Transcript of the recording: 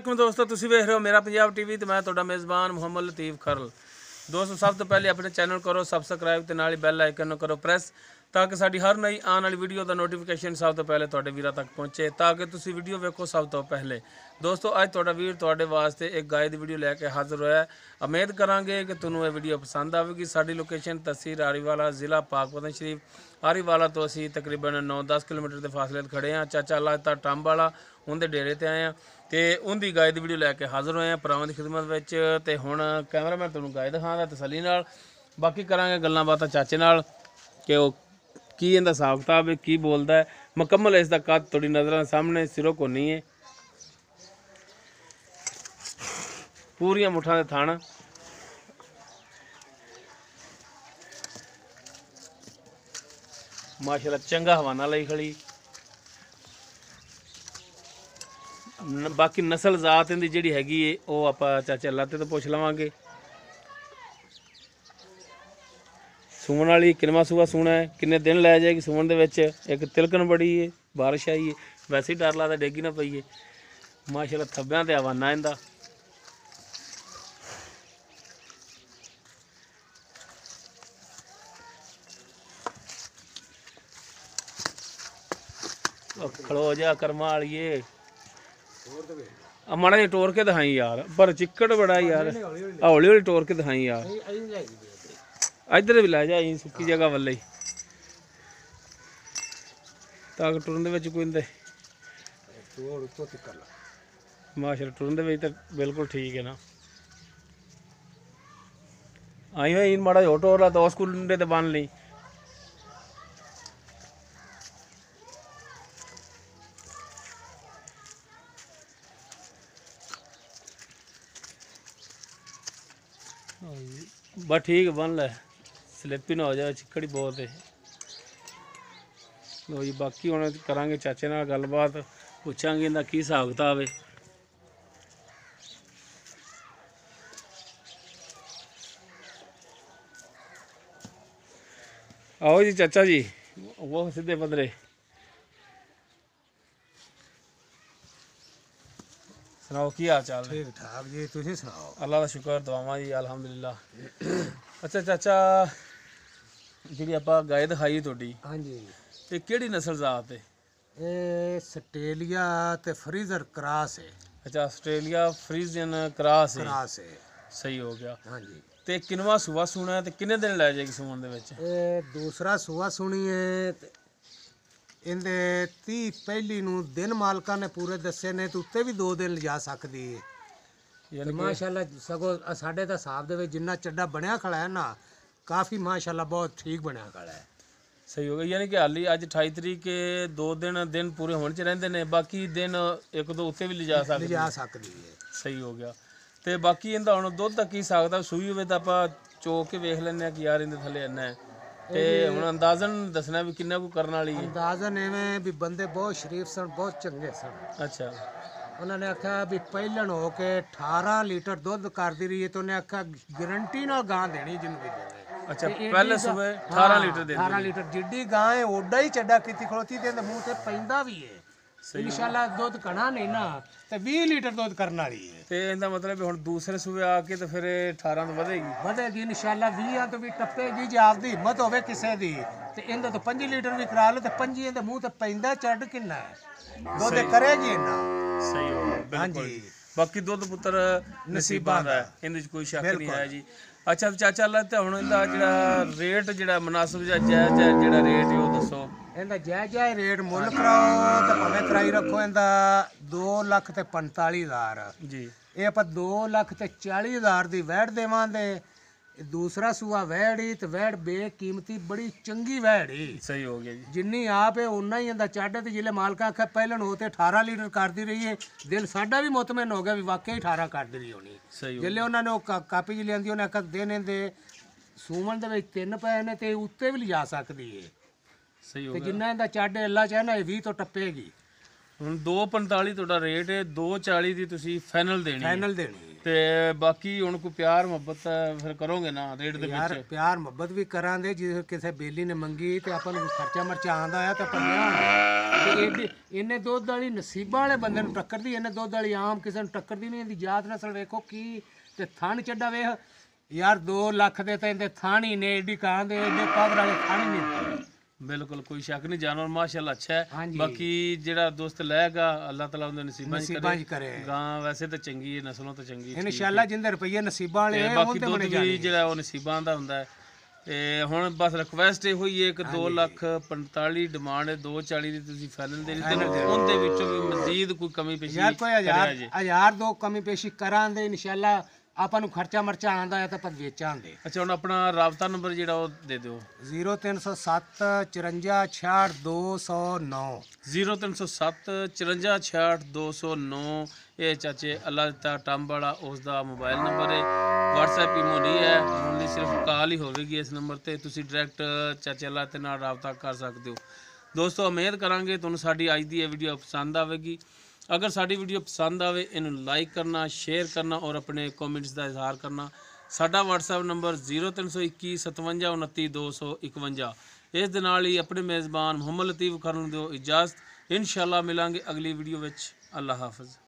वालेकुम दोस्तों, तुसीं वेख रहे हो मेरा पंजाब टीवी ते मैं तुहाडा मेज़बान मुहम्मद लतीफ़ खरल। दोस्तों सब तो पहले अपने चैनल करो सबसक्राइब ते नाल बैल आइकन करो प्रेस ताकि साडी हर नई आने वाली वीडियो का नोटिफिकेशन सब तो पहले तुहाडे वीरां तक पहुँचे ताकि तुसीं वीडियो वेखो सब तो पहले। दोस्तों अज तुहाडा वीर तुहाडे वास्ते एक गाय की वीडियो लैके हाजिर होया। उम्मीद करांगे कि तुहानूं ये वीडियो पसंद आवेगी। साडी लोकेशन तहसील आरीवाला, ज़िला पाकपतन शरीफ। आरीवाला तो असीं तकरीबन 9-10 किलोमीटर के फासले खड़े हाँ। चाचा लाजता टंब वाला उनके डेरे ते आए हैं तो उनकी गाय की वीडियो लैके हाजिर होए हैं भरावां की खिदमत विच। ते हुण कैमरामैन तुहानूं गाय दिखांदा तसल्ली नाल, बाकी करांगे गल्लां बातां चाचे नाल कि वो की इहदा हिसाब किताब है, की बोलदा है। मुकम्मल इसका कद तुहाडी नज़रां सामने सिरों कोनी है, पूरियां मुठां दे थण माशाअल्लाह चंगा हवाना लई खड़ी। बाकी नस्ल जात इहदी जिहड़ी हैगी है वो आपां चाचा लाते तो पुछ लवांगे। सूण वाली किनवा सूआ सूना है, किन्ने दिन लै जाएगी सूण दे विच। एक तिलकन बड़ी है, बारिश आई है, वैसे ही डर लगदा डेगी ना पईए। माशाअल्लाह थब्बियां ते हवाना इंदा। खड़ो जा कर्मा वालिए, माड़ा जी टोर के दिखाई यार, पर चिक्कड़ बड़ा यार, हौली हौली टोर के दिखाई यार। इधर भी लै जा सुक्की जगह वाले ताकि टुरन दे विच कोई माशाअल्लाह टुरन दे विच तो बिल्कुल ठीक है ना। आई हुई माड़ा जो टोर ला तो उस कुंडे ते बन ली। बस ठीक बन लै, स्लिप ही ना हो जाए, चिक्कड़ी बहुत है। लो जी बाकी हुण करांगे चाचे नाल गलबात, पुछांगे इहदा की हिसाब किताब है। आओ जी चाचा जी, वो सीधे पदरे सुनाओ की हाल चाल है? ठीक ठाक जी, तुसीं सुनाओ? अल्लाह का शुक्र दुआवां जी अल्हम्दुलिल्लाह। अच्छा चाचा, जी आप गाय दिखाई तुहाडी, हाँ जी, ये किहड़ी नस्ल जात है? ये आस्ट्रेलिया ते फ्रीजर क्रॉस है। अच्छा आस्ट्रेलिया फ्रीजियन क्रॉस है, क्रॉस है, सही हो गया। हाँ जी। ते किनवा सूआ सूना है ते किन्ने दिन लै जाएगी सूण दे विच? ये दूसरा सूआ सुनिए इंदे 30 पहली नूं दिन मालकां ने पूरे दस्से ने, तो उत्ते भी 2 दिन लिजा सकदी है। यानी माशाअल्लाह सगों साडे दा हिसाब दे विच जिन्ना चड्डा बनया खड़ा है ना, काफ़ी माशाअल्लाह बहुत ठीक बनया खड़ा है। सही हो गया, यानी कि हाली अज 28 तरीक के 2 दिन पूरे होने च रहिंदे ने, बाकी दिन 1-2 उत्ते भी लिजा सकदी है। सही हो गया। ते बाकी इहदा हुण दुੱਧ ਦਾ ਕੀ ਸਕਦਾ ਸੂਈ ਹੋਵੇ ਤਾਂ ਆਪਾਂ ਚੋ ਕੇ ਵੇਖ ਲੈਂਦੇ ਆ ਕਿ ਯਾਰ ਇਹਦੇ ਥੱਲੇ ਇੰਨਾ ਹੈ ਤੇ ਹੁਣ ਅੰਦਾਜ਼ਨ ਦੱਸਣਾ ਵੀ ਕਿੰਨਾ ਕੁ ਕਰਨ ਵਾਲੀ ਹੈ। ਅੰਦਾਜ਼ਨ ਐਵੇਂ ਵੀ ਬੰਦੇ ਬਹੁਤ ਸ਼ਰੀਫ ਸਨ, ਬਹੁਤ ਚੰਗੇ ਸਨ। ਅੱਛਾ ਉਹਨਾਂ ਨੇ ਆਖਿਆ ਵੀ ਪਹਿਲਣ ਹੋ ਕੇ 18 ਲੀਟਰ ਦੁੱਧ ਕਰਦੀ ਰਹੀ ਹੈ, ਤੇ ਉਹਨੇ ਆਖਿਆ ਗਰੰਟੀ ਨਾਲ ਗਾਂ ਦੇਣੀ ਜਿਹਨੂੰ ਵੀ ਦੇਵੇ। ਅੱਛਾ ਪਹਿਲੇ ਸੂਬੇ 18 ਲੀਟਰ ਦੇ 18 ਲੀਟਰ ਜਿੱਡੀ ਗਾਂ ਹੈ ਓਡਾ ਹੀ ਚੱਡਾ ਕੀਤੀ ਖਲੋਤੀ ਤੇ ਇਹਦੇ ਮੂੰਹ ਤੇ ਪੈਂਦਾ ਵੀ ਹੈ। ਇਨਸ਼ਾਅੱਲਾ ਦੁੱਧ ਕਣਾ ਨਹੀਂ ਨਾ ਤੇ 20 ਲੀਟਰ ਦੁੱਧ ਕਰਨ ਵਾਲੀ ਹੈ। ਤੇ ਇਹਦਾ ਮਤਲਬ ਹੁਣ ਦੂਸਰੇ ਸੂਬੇ ਆ ਕੇ ਤੇ ਫਿਰ 18 ਤੋਂ ਵਧੇਗੀ ਇਨਸ਼ਾਅੱਲਾ 20 ਤੋਂ ਵੀ ਟੱਪੇਗੀ ਜੇ ਆਪਦੀ ਹਿੰਮਤ ਹੋਵੇ ਕਿਸੇ ਦੀ। ਤੇ ਇਹਦੇ ਤੋਂ 5 ਲੀਟਰ ਵੀ ਕਰਾ ਲਓ ਤੇ 5 ਇਹਦੇ ਮੂੰਹ ਤੇ ਪੈਂਦਾ ਚੱਡ ਕਿੰਨਾ ਹੈ, ਦੁੱਧ ਕਰੇਗੀ ਇੰਨਾ। ਸਹੀ ਹੋ ਗਿਆ ਬਿਲਕੁਲ ਜੀ। ਬਾਕੀ ਦੁੱਧ ਪੁੱਤਰ ਨਸੀਬਾਂ ਦਾ ਹੈ, ਇਹਦੇ 'ਚ ਕੋਈ ਸ਼ੱਕ ਨਹੀਂ ਹੈ ਜੀ। ਅੱਛਾ ਚਾਚਾ ਅੱਲਾ ਤੇ ਹੁਣ ਇਹਦਾ ਜਿਹੜਾ ਰੇਟ ਜਿਹੜਾ ਮੁਨਾਸਬ ਜਾਂ ਜਾਇਜ਼ ਹੈ ਜਿਹੜਾ ਰੇਟ ਹੈ ਉਹ ਦੱਸੋ। ਇਹਦਾ ਜਾਇਜ਼ ਰੇਟ ਮੁੱਲ ਕਰਾਓ ਤੇ ਭਾਵੇਂ ਕਰਾਈ ਰੱਖੋ ਇਹਦਾ 2,45,000 ਜੀ। ਇਹ ਆਪਾਂ 2,40,000 ਦੀ ਵੈੜ ਦੇਵਾਂਗੇ। ਦੂਸਰਾ ਸੂਆ ਵੈੜੀ ਤੇ ਵੈੜ ਬੇਕੀਮਤੀ ਬੜੀ ਚੰਗੀ ਵੈੜੀ। ਸਹੀ ਹੋ ਗਿਆ ਜੀ। ਜਿੰਨੀ ਆਪ ਹੈ ਉਨਾ ਹੀ ਇਹਦਾ ਚਾਡਾ ਤੇ ਜਿਲੇ ਮਾਲਕਾਂ ਆਖਿਆ ਪਹਿਲਣ ਹੋ ਤੇ 18 ਲੀਟਰ ਕਰਦੀ ਰਹੀ ਹੈ, ਦਿਲ ਸਾਡਾ ਵੀ ਮੁਤਮਿਨ ਹੋ ਗਿਆ ਵੀ ਵਾਕਈ 18 ਕਰਦੀ ਰਹੀ ਹੋਣੀ। ਜਿਲੇ ਉਹਨਾਂ ਨੇ ਉਹ ਕਾਪੀ ਜਿਹੀ ਲਿਆਂਦੀ ਉਹਨੇ ਆਖਿਆ ਦਿਨ ਇਹਦੇ ਸੂਮਣ ਦੇ ਵਿੱਚ 3 ਪਏ ਨੇ ਤੇ ਉੱਤੇ ਵੀ ਲਿਜਾ ਸਕਦੀ ਹੈ। ਸਹੀ ਹੋ ਤੇ ਗਿਆ। ਜਿੰਨਾ ਇਹਦਾ ਚਾਡੇ ਅੱਲਾ ਚਾਹਨਾ ਇਹ 20 ਤੋਂ ਟੱਪੇਗੀ। ਹੁਣ 245 ਤੁਹਾਡਾ ਰੇਟ ਹੈ, 240 ਦੀ ਤੁਸੀਂ ਫਾਈਨਲ ਦੇਣੀ ਹੈ। ਫਾਈਨਲ ਦੇਣੀ ਹੈ। ਤੇ ਬਾਕੀ ਹੁਣ ਕੋਈ ਪਿਆਰ ਮੁਹੱਬਤ ਫਿਰ ਕਰੋਗੇ ਨਾ ਰੇਟ ਦੇ ਯਾਰ ਵਿੱਚ? ਪਿਆਰ ਮੁਹੱਬਤ ਵੀ ਕਰਾਂਗੇ, ਜੇ ਕਿਸੇ ਬੇਲੀ ਨੇ ਮੰਗੀ ਤੇ ਆਪਾਂ ਨੂੰ ਖਰਚਾ ਮਰਚਾ ਆਂਦਾ ਆ ਤਾਂ ਆਪਾਂ ਲਿਆਵਾਂਗੇ। ਤੇ ਇਹਨੇ ਦੁੱਧ ਵਾਲੀ ਨਸੀਬਾਂ ਵਾਲੇ ਬੰਦੇ ਨੂੰ ਟੱਕਰਦੀ, ਇਹਨੇ ਦੁੱਧ ਵਾਲੀ ਆਮ ਕਿਸੇ ਨੂੰ ਟੱਕਰਦੀ ਨਹੀਂ। ਇਹਦੀ ਜਾਤ ਨਸਲ ਵੇਖੋ ਕੀ, ਤੇ ਥਣ ਚੱਡਾ ਵੇਖ ਯਾਰ 2 ਲੱਖ ਦੇ ਤਾਂ ਇਹਦੇ ਥਣ ਹੀ ਨੇ, ਏਡੀ ਕਾਂ ਦੇ ਇਹਦੇ ਪਾਵਰ ਵਾਲੇ ਥਣ ਹੀ ਨਹੀਂ। ਬਿਲਕੁਲ ਕੋਈ ਸ਼ੱਕ ਨਹੀਂ, ਜਾਨਵਰ ਮਾਸ਼ਾਅੱਲਾ ਅੱਛਾ ਹੈ। ਹਾਂਜੀ। ਬਾਕੀ ਜਿਹੜਾ ਦੋਸਤ ਲਏਗਾ ਅੱਲਾਹ ਤਾਲਾ ਉਹਦੇ ਨਸੀਬਾਂ 'ਚ ਨਸੀਬਾਂ 'ਚ ਕਰੇ। ਕਰੇ। ਗਾਂ ਵੈਸੇ ਤਾਂ ਚੰਗੀ ਹੈ, ਨਸਲੋਂ ਤਾਂ ਚੰਗੀ ਹੈ। ਇਨਸ਼ਾਅੱਲਾ ਜਿੰਦੇ ਰੁਪਈਏ ਨਸੀਬਾਂ ਵਾਲੇ ਤੇ ਆ, ਬਾਕੀ ਉਹਦੇ ਦੁੱਧ ਬਣੇ ਵੀ ਜਾਣੇ। ਜਿਹੜਾ ਉਹ ਨਸੀਬਾਂ ਦਾ ਹੁੰਦਾ ਹੈ। ਤੇ ਹੁਣ ਬਸ ਰਿਕਵੈਸਟ ਇਹ ਹੋਈ ਹੈ ਕਿ 2,45,00,000 ਡਿਮਾਂਡ ਹੈ, 2,40,000 ਦੀ ਤੁਸੀਂ ਫਾਈਨਲ ਦੇ ਦਿੱਤੇ ਨੇ। ਉਹਦੇ ਵਿੱਚੋਂ ਵੀ ਮਜ਼ੀਦ ਕੋਈ ਕਮੀ ਪੇਸ਼ੀ ਯਾਰ ਕੋਈ ਕਰਿਆ ਜੇ। ਹਜ਼ਾਰ ਦੋ ਕਮੀ ਪੇਸ਼ੀ ਕਰਾਂਗੇ ਇਨਸ਼ਾਅੱਲਾ। ਆਪਾਂ ਨੂੰ ਖਰਚਾ ਮਰਚਾ ਆਂਦਾ ਹੈ ਤਾਂ ਆਪਾਂ ਵੇਚਾਂਗੇ। ਅੱਛਾ ਹੁਣ ਆਪਣਾ ਰਾਬਤਾ ਨੰਬਰ ਜਿਹੜਾ ਉਹ ਦੇ ਦਿਓ। 0307 54 66 209। 0307 54 66 209। ਇਹ ਚਾਚੇ ਅੱਲਾਹ ਦਿੱਤਾ ਟੰਬ ਵਾਲਾ ਉਸ ਦਾ ਮੋਬਾਈਲ ਨੰਬਰ ਹੈ। WhatsApp ਇਮੋ ਨਹੀਂ ਹੈ, ਓਨਲੀ ਸਿਰਫ ਕਾਲ ਹੀ ਹੋਵੇਗੀ ਇਸ ਨੰਬਰ ਤੇ। ਤੁਸੀਂ ਡਾਇਰੈਕਟ ਚਾਚੇ ਅੱਲਾਹ ਤੇ ਨਾਲ ਰਾਬਤਾ ਕਰ ਸਕਦੇ ਹੋ। ਦੋਸਤੋ ਉਮੀਦ ਕਰਾਂਗੇ ਤੁਹਾਨੂੰ ਸਾਡੀ ਅੱਜ ਦੀ ਇਹ ਵੀਡੀਓ ਪਸੰਦ ਆਵੇਗੀ। ਅਗਰ ਸਾਡੀ ਵੀਡੀਓ ਪਸੰਦ ਆਵੇ ਇਹਨੂੰ ਲਾਈਕ ਕਰਨਾ, ਸ਼ੇਅਰ ਕਰਨਾ ਔਰ ਆਪਣੇ ਕਮੈਂਟਸ ਦਾ ਇਜ਼ਹਾਰ ਕਰਨਾ। ਸਾਡਾ WhatsApp ਨੰਬਰ 0321 57 29 251। ਇਸ ਦੇ ਨਾਲ ਹੀ ਆਪਣੇ ਮੇਜ਼ਬਾਨ ਮੁਹੰਮਦ ਲਤੀਫ ਖਰਲ ਨੂੰ ਦਿਓ ਇਜਾਜ਼ਤ। ਇਨਸ਼ਾਅੱਲਾ ਮਿਲਾਂਗੇ ਅਗਲੀ ਵੀਡੀਓ ਵਿੱਚ। ਅੱਲਾਹ ਹਾਫਿਜ਼।